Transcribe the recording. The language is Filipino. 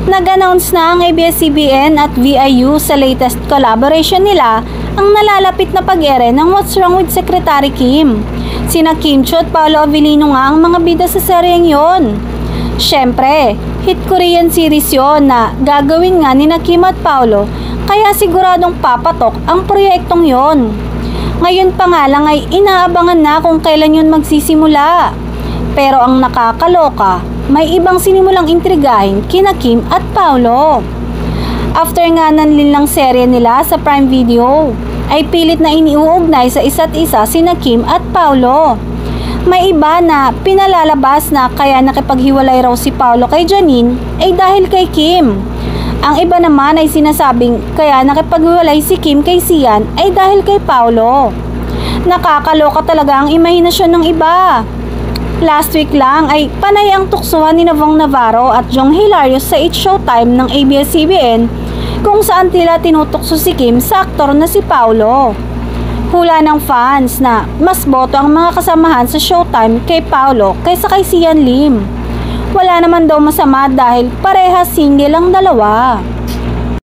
Nag-announce na ang ABS-CBN at VIU sa latest collaboration nila ang nalalapit na pag-ere ng What's Wrong with Secretary Kim. Sina Kim Chiu at Paolo Avellino nga ang mga bida sa seryeng yon. Syempre, hit Korean series yon na gagawin nga ni Kim at Paolo, kaya siguradong papatok ang proyektong yon. Ngayon pa nga lang ay inaabangan na kung kailan yun magsisimula. Pero ang nakakaloka, may ibang sinimulang intrigahin kina Kim at Paolo. After nga ng linlang serye nila sa Prime Video, ay pilit na iniuugnay sa isa't isa sina Kim at Paolo. May iba na pinalalabas na kaya nakipaghiwalay raw si Paolo kay Janine ay dahil kay Kim. Ang iba naman ay sinasabing kaya nakipaghiwalay si Kim kay Sian ay dahil kay Paolo. Nakakaloka talaga ang imahinasyon ng iba. Last week lang ay panay ang tuksuhan ni Navong Navarro at Jong Hilarious sa It's Showtime ng ABS-CBN kung saan tila tinutukso si Kim sa aktor na si Paolo. Hula ng fans na mas boto ang mga kasamahan sa Showtime kay Paolo kaysa kay Sian Lim. Wala naman daw masama dahil parehas single ang dalawa.